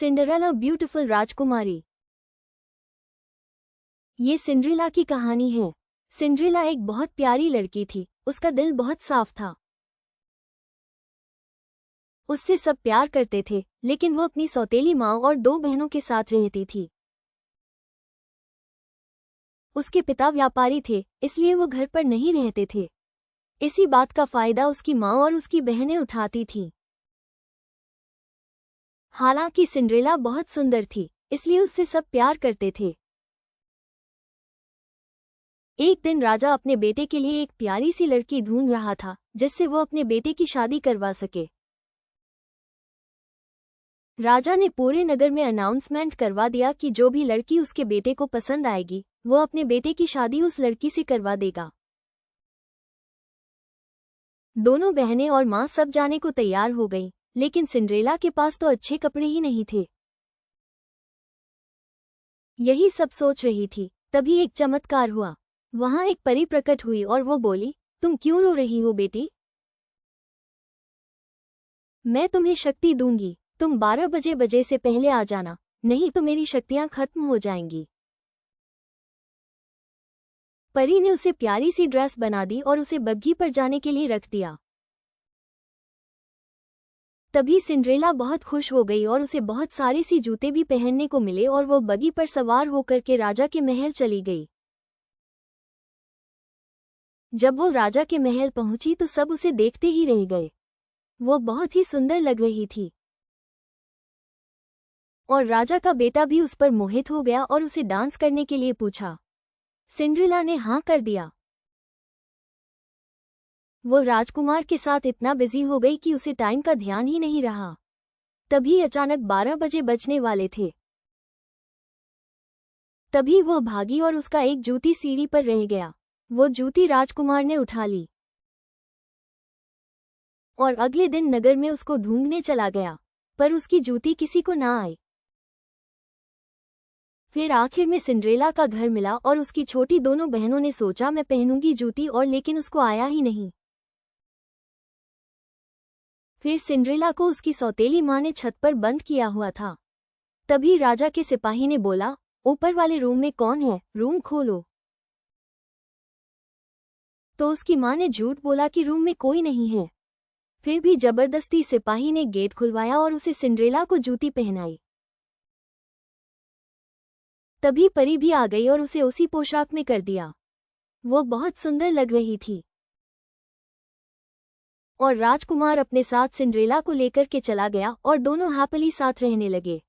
Cinderella beautiful राजकुमारी। ये Cinderella की कहानी है। सिंड्रेला एक बहुत प्यारी लड़की थी। उसका दिल बहुत साफ था। उससे सब प्यार करते थे, लेकिन वो अपनी सौतेली माँ और 2 बहनों के साथ रहती थी। उसके पिता व्यापारी थे, इसलिए वो घर पर नहीं रहते थे। इसी बात का फायदा उसकी माँ और उसकी बहनें उठाती थीं। हालांकि सिंड्रेला बहुत सुंदर थी, इसलिए उससे सब प्यार करते थे। एक दिन राजा अपने बेटे के लिए एक प्यारी सी लड़की ढूंढ रहा था, जिससे वो अपने बेटे की शादी करवा सके। राजा ने पूरे नगर में अनाउंसमेंट करवा दिया कि जो भी लड़की उसके बेटे को पसंद आएगी, वो अपने बेटे की शादी उस लड़की से करवा देगा। दोनों बहनें और माँ सब जाने को तैयार हो गईं, लेकिन सिंड्रेला के पास तो अच्छे कपड़े ही नहीं थे। यही सब सोच रही थी, तभी एक चमत्कार हुआ। वहां एक परी प्रकट हुई और वो बोली, तुम क्यों रो रही हो बेटी? मैं तुम्हें शक्ति दूंगी। तुम 12 बजे से पहले आ जाना, नहीं तो मेरी शक्तियां खत्म हो जाएंगी। परी ने उसे प्यारी सी ड्रेस बना दी और उसे बग्घी पर जाने के लिए रख दिया। तभी सिंड्रेला बहुत खुश हो गई और उसे बहुत सारे सी जूते भी पहनने को मिले और वो बग्घी पर सवार होकर के राजा के महल चली गई। जब वो राजा के महल पहुंची तो सब उसे देखते ही रह गए। वो बहुत ही सुंदर लग रही थी और राजा का बेटा भी उस पर मोहित हो गया और उसे डांस करने के लिए पूछा। सिंड्रेला ने हाँ कर दिया। वो राजकुमार के साथ इतना बिजी हो गई कि उसे टाइम का ध्यान ही नहीं रहा। तभी अचानक 12 बजे बजने वाले थे। तभी वो भागी और उसका एक जूती सीढ़ी पर रह गया। वो जूती राजकुमार ने उठा ली और अगले दिन नगर में उसको ढूंढने चला गया, पर उसकी जूती किसी को ना आई। फिर आखिर में सिंड्रेला का घर मिला और उसकी छोटी दोनों बहनों ने सोचा मैं पहनूंगी जूती, और लेकिन उसको आया ही नहीं। फिर सिंड्रेला को उसकी सौतेली माँ ने छत पर बंद किया हुआ था। तभी राजा के सिपाही ने बोला, ऊपर वाले रूम में कौन है, रूम खोलो। तो उसकी माँ ने झूठ बोला कि रूम में कोई नहीं है। फिर भी जबरदस्ती सिपाही ने गेट खुलवाया और उसे सिंड्रेला को जूती पहनाई। तभी परी भी आ गई और उसे उसी पोशाक में कर दिया। वो बहुत सुंदर लग रही थी और राजकुमार अपने साथ सिंड्रेला को लेकर के चला गया और दोनों हैप्पीली साथ रहने लगे।